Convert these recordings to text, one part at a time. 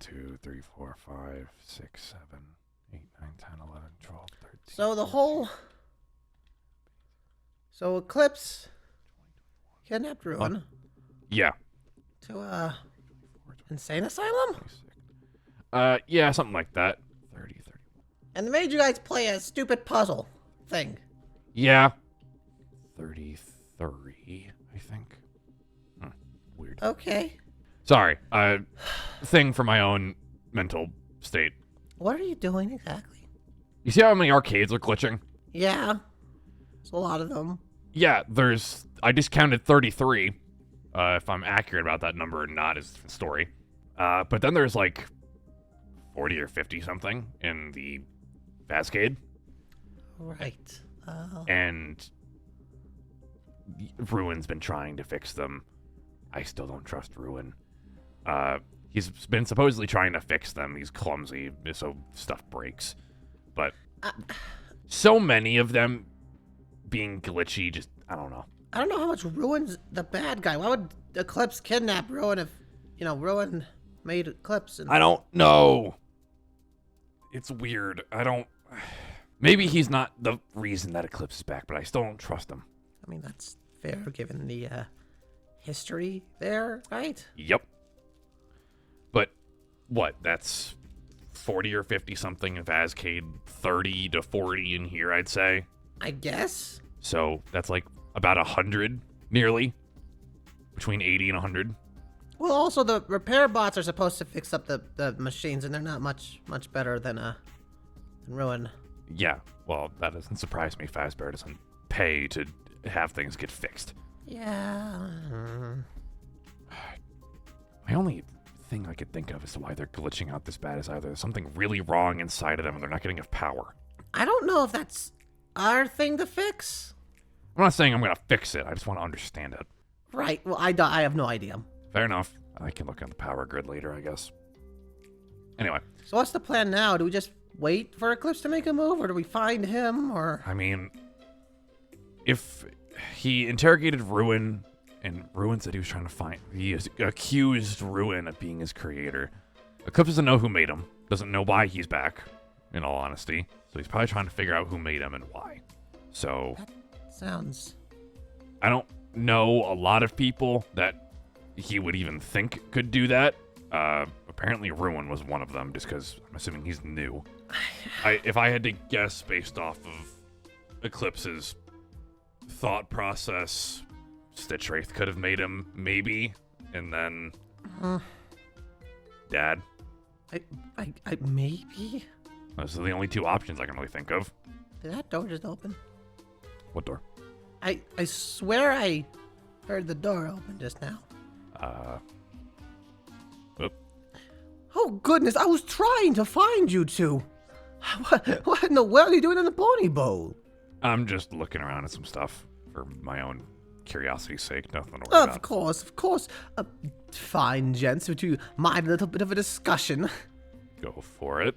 2, 3, 4, 5, 6, 7, 8, 9, 10, 11, 12, 13. So the whole... So Eclipse kidnapped Ruin Yeah. to insane asylum? Yeah, something like that. 30, 30. And they made you guys play a stupid puzzle thing. Yeah. 33, I think. Weird. Okay. Sorry. Thing for my own mental state. What are you doing exactly? You see how many arcades are glitching? Yeah. There's a lot of them. Yeah, I just counted 33. If I'm accurate about that number or not is a different story. But then there's like 40 or 50 something in the Vascade. Right. And Ruin's been trying to fix them. I still don't trust Ruin. He's been supposedly trying to fix them. He's clumsy, so stuff breaks. But so many of them being glitchy, just, I don't know. I don't know how much Ruin's the bad guy. Why would Eclipse kidnap Ruin if, Ruin made Eclipse? I don't know. It's weird. Maybe he's not the reason that Eclipse is back, but I still don't trust him. I mean, that's fair given the history there, right? Yep. But what? That's 40 or 50 something in Vascade, 30 to 40 in here, I'd say. I guess. So that's like about 100, nearly. Between 80 and 100. Well, also the repair bots are supposed to fix up the machines, and they're not much better than Ruin. Yeah, well, that doesn't surprise me. Fazbear doesn't pay to have things get fixed. Yeah. My only thing I could think of as to why they're glitching out this bad is either there's something really wrong inside of them and they're not getting enough power. I don't know if that's our thing to fix. I'm not saying I'm going to fix it. I just want to understand it. Right. Well, I have no idea. Fair enough. I can look on the power grid later, I guess. Anyway. So what's the plan now? Do we just wait for Eclipse to make a move, or do we find him, or... I mean, if he interrogated Ruin, and Ruin said he was trying to find... He accused Ruin of being his creator. Eclipse doesn't know who made him. Doesn't know why he's back, in all honesty. So he's probably trying to figure out who made him and why. So... That sounds... I don't know a lot of people that he would even think could do that. Apparently Ruin was one of them, just because I'm assuming he's new. If I had to guess based off of Eclipse's thought process, Stitch Wraith could have made him, maybe, and then Dad. I maybe? Those are the only two options I can really think of. Did that door just open? What door? I swear I heard the door open just now. Oop. Oh, goodness, I was trying to find you two. What in the world are you doing in the pony bowl? I'm just looking around at some stuff for my own curiosity's sake. Nothing to worry about. Of course. Fine, gents. Would you mind a little bit of a discussion? Go for it.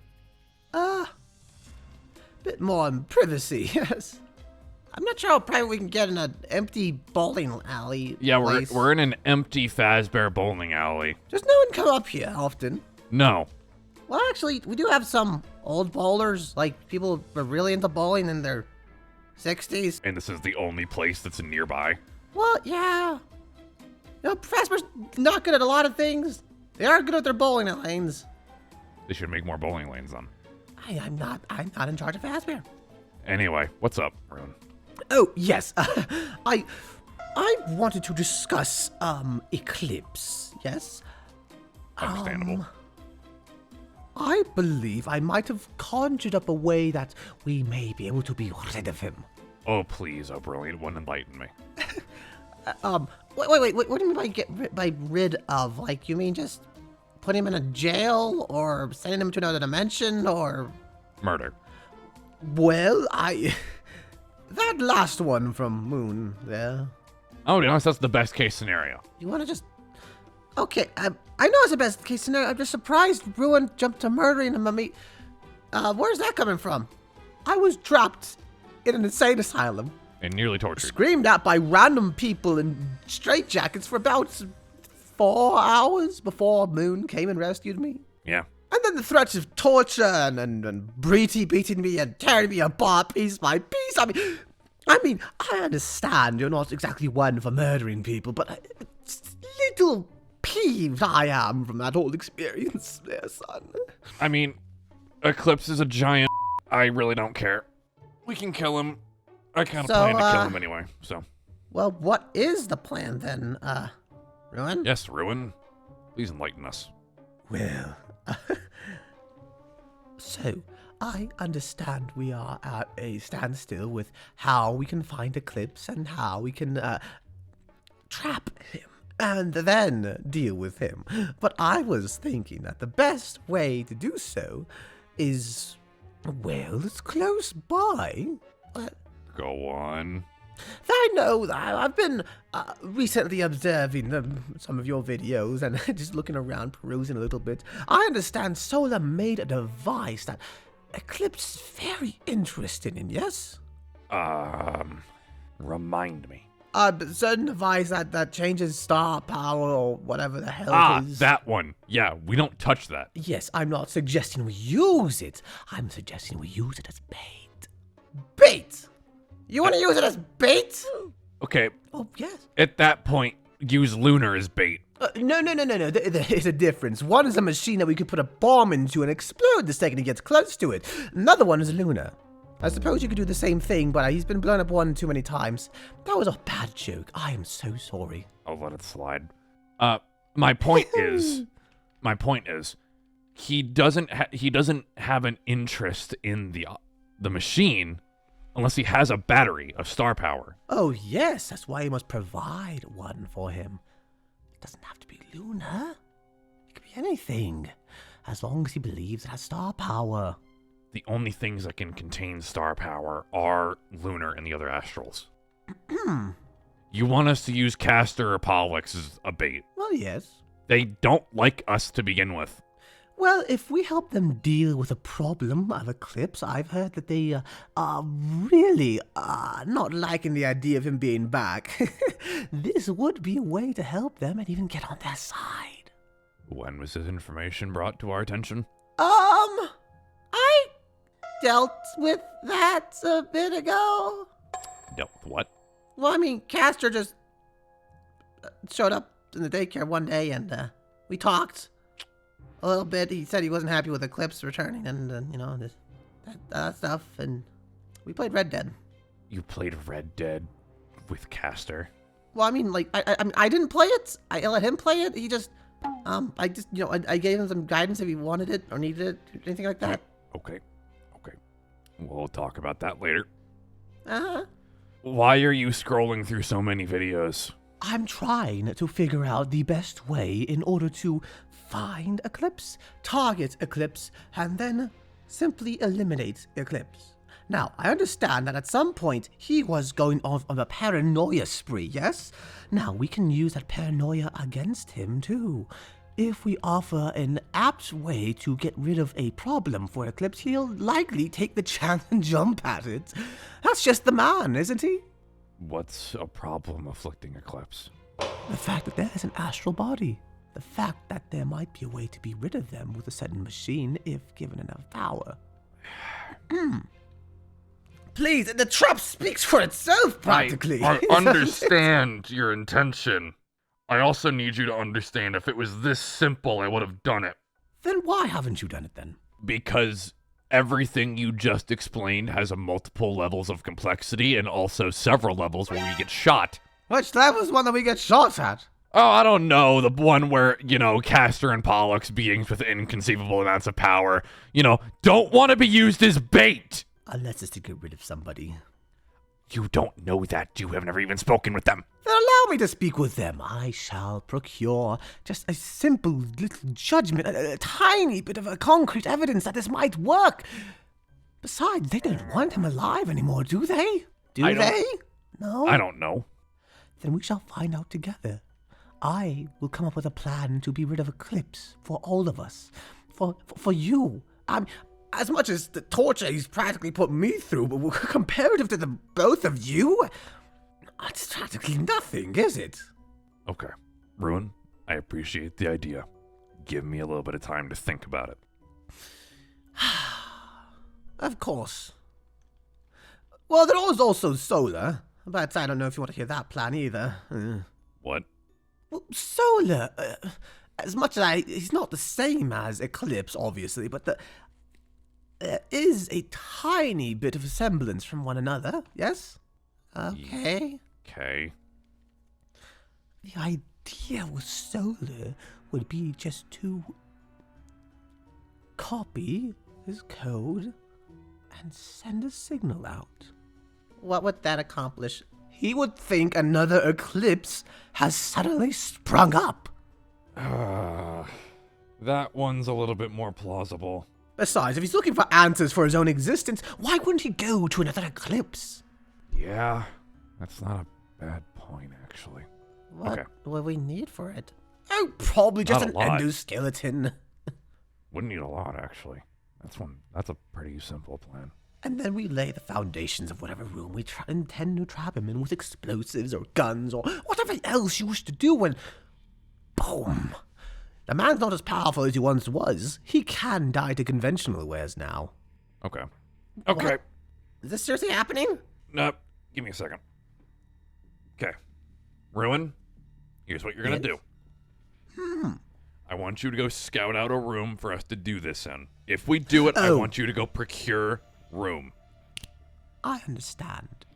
Bit more in privacy, yes. I'm not sure how private we can get in an empty bowling alley. Yeah, place. we're in an empty Fazbear bowling alley. Does no one come up here often? No. Well, actually, we do have some old bowlers, like people who were really into bowling in their 60s. And this is the only place that's nearby. Well, yeah. Fazbear's not good at a lot of things. They are good at their bowling lanes. They should make more bowling lanes then. I'm not in charge of Fazbear. Anyway, what's up, Rune? Oh, yes. I wanted to discuss, Eclipse, yes? Understandable. I believe I might have conjured up a way that we may be able to be rid of him. Oh, please, oh, brilliant one, enlighten me. Wait, what do you mean by rid of? Like, you mean just put him in a jail, or send him to another dimension, or... Murder. Well, that last one from Moon there. Oh, to be honest, that's the best case scenario. You want to just... Okay, I know it's the best case scenario. I'm just surprised Ruin jumped to murdering him. Where's that coming from? I was trapped in an insane asylum. And nearly tortured. Screamed at by random people in straitjackets for about 4 hours before Moon came and rescued me. Yeah. And then the threats of torture and Breety beating me and tearing me apart piece by piece. I mean, I understand you're not exactly one for murdering people, but little peeved I am from that whole experience there, son. I mean, Eclipse is a giant. I really don't care. We can kill him. I kind of plan to kill him anyway, so. Well, what is the plan then, Ruin? Yes, Ruin. Please enlighten us. Well, so, I understand we are at a standstill with how we can find Eclipse and how we can, trap him and then deal with him. But I was thinking that the best way to do so is, well, it's close by. Go on. I know that. I've been recently observing some of your videos and just looking around, perusing a little bit. I understand Solar made a device that Eclipse is very interested in, yes? Remind me. A certain device that changes star power or whatever the hell it is. That one. Yeah, we don't touch that. Yes, I'm not suggesting we use it. I'm suggesting we use it as bait. Bait? You want to use it as bait? Okay. Oh, yes. At that point, use Lunar as bait. No. There is a difference. One is a machine that we could put a bomb into and explode the second it gets close to it. Another one is Luna. I suppose you could do the same thing, but he's been blown up one too many times. That was a bad joke. I am so sorry. I'll let it slide. My point is, he doesn't have an interest in the machine unless he has a battery of star power. Oh yes, that's why you must provide one for him. It doesn't have to be Luna. It could be anything, as long as he believes it has star power. The only things that can contain star power are Lunar and the other astrals. You want us to use Castor or Pollux as a bait. Well, yes. They don't like us to begin with. Well, if we help them deal with a problem of Eclipse, I've heard that they are really not liking the idea of him being back. This would be a way to help them and even get on their side. When was this information brought to our attention? I dealt with that a bit ago. Dealt with what? Well, I mean, Castor just showed up in the daycare one day and we talked a little bit. He said he wasn't happy with Eclipse returning and, you know, that stuff. And we played Red Dead. You played Red Dead with Castor? Well, I mean, like, I didn't play it. I let him play it. He just, I gave him some guidance if he wanted it or needed it, anything like that. Okay. We'll talk about that later. Uh-huh. Why are you scrolling through so many videos? I'm trying to figure out the best way in order to find Eclipse, target Eclipse, and then simply eliminate Eclipse. Now, I understand that at some point he was going off on a paranoia spree, yes? Now, we can use that paranoia against him, too. If we offer an apt way to get rid of a problem for Eclipse, he'll likely take the chance and jump at it. That's just the man, isn't he? What's a problem afflicting Eclipse? The fact that there is an astral body. The fact that there might be a way to be rid of them with a certain machine if given enough power. Please, the trap speaks for itself, practically. I understand your intention. I also need you to understand if it was this simple, I would have done it. Then why haven't you done it then? Because everything you just explained has a multiple levels of complexity and also several levels where we get shot. Which level is one that we get shot at? Oh, I don't know. The one where, Castor and Pollux, beings with inconceivable amounts of power, don't want to be used as bait. Unless it's to get rid of somebody. You don't know that. You have never even spoken with them. Then allow me to speak with them. I shall procure just a simple little judgment, a tiny bit of a concrete evidence that this might work. Besides, they don't want him alive anymore, do they? Do they? No? I don't know. Then we shall find out together. I will come up with a plan to be rid of Eclipse for all of us. For you. As much as the torture he's practically put me through, but comparative to the both of you, it's practically nothing, is it? Okay. Ruin, I appreciate the idea. give me a little bit of time to think about it. Of course. Well, there is also solar, but I don't know if you want to hear that plan either. What? Well, solar, as much as he's not the same as Eclipse, obviously, but there is a tiny bit of a semblance from one another, yes? Okay. Okay. The idea with solar would be just to copy his code and send a signal out. What would that accomplish? He would think another eclipse has suddenly sprung up. That one's a little bit more plausible. Besides, if he's looking for answers for his own existence, why wouldn't he go to another eclipse? Yeah, that's not a bad point, actually. What Okay. would we need for it? Oh, probably just Not an a lot. endoskeleton. Wouldn't need a lot, actually. That's a pretty simple plan. And then we lay the foundations of whatever room we intend to trap him in with explosives or guns or whatever else you wish to do, and boom! The man's not as powerful as he once was. He can die to conventional wares now. Okay. Okay. What? Is this seriously happening? Nope. Give me a second. Okay. Ruin, here's what you're going to do. I want you to go scout out a room for us to do this in. If we do it, I want you to go procure room. I understand.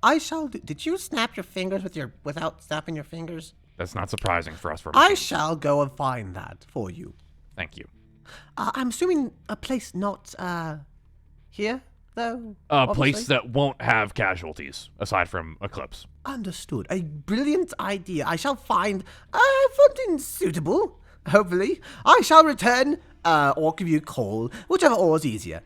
I shall do. Did you snap your fingers without snapping your fingers? That's not surprising for us. I shall go and find that for you. Thank you. I'm assuming a place not, here, though? A place obviously? that won't have casualties, aside from Eclipse. Understood. A brilliant idea. I shall find, something suitable, hopefully. I shall return, or give you a call, whichever or is easier.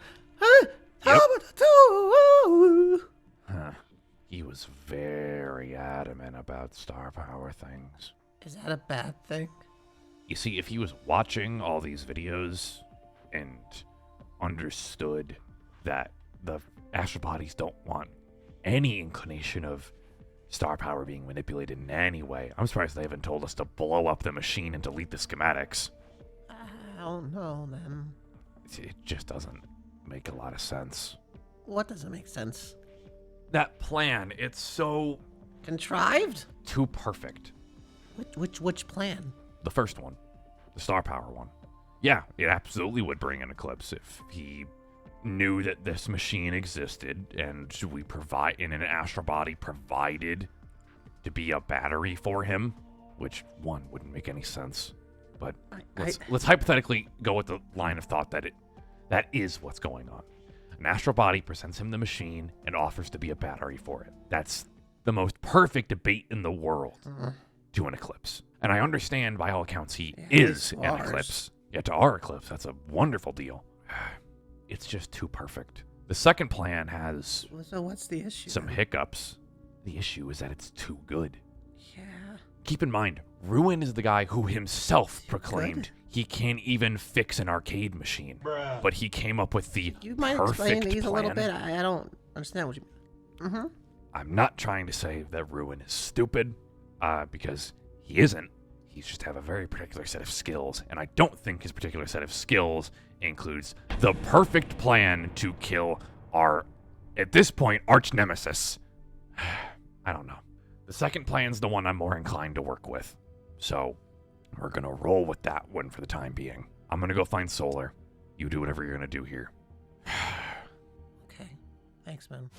He was very adamant about star power things. Is that a bad thing? You see, if he was watching all these videos and understood that the astral bodies don't want any inclination of star power being manipulated in any way, I'm surprised they haven't told us to blow up the machine and delete the schematics. I don't know, then. It just doesn't make a lot of sense. What doesn't make sense? That plan, it's so Contrived? too perfect. Which plan? The first one, the star power one. Yeah, it absolutely would bring an eclipse if he knew that this machine existed and we provide in an astral body provided to be a battery for him, which one wouldn't make any sense. But let's hypothetically go with the line of thought that that is what's going on. An astral body presents him the machine and offers to be a battery for it. That's the most perfect debate in the world to an eclipse. And I understand by all accounts he is an eclipse. Yeah, to our eclipse, that's a wonderful deal. It's just too perfect. The second plan has So what's the issue? some hiccups. The issue is that it's too good. Yeah. Keep in mind, Ruin is the guy who himself proclaimed he can't even fix an arcade machine. But he came up with the You might perfect explain these plan. a little bit. I don't understand what you mean. I'm not trying to say that Ruin is stupid, because he isn't. He's just have a very particular set of skills, and I don't think his particular set of skills includes the perfect plan to kill our, at this point, arch nemesis. I don't know. The second plan's the one I'm more inclined to work with, so we're gonna roll with that one for the time being. I'm gonna go find Solar. You do whatever you're gonna do here. Okay. Thanks, man.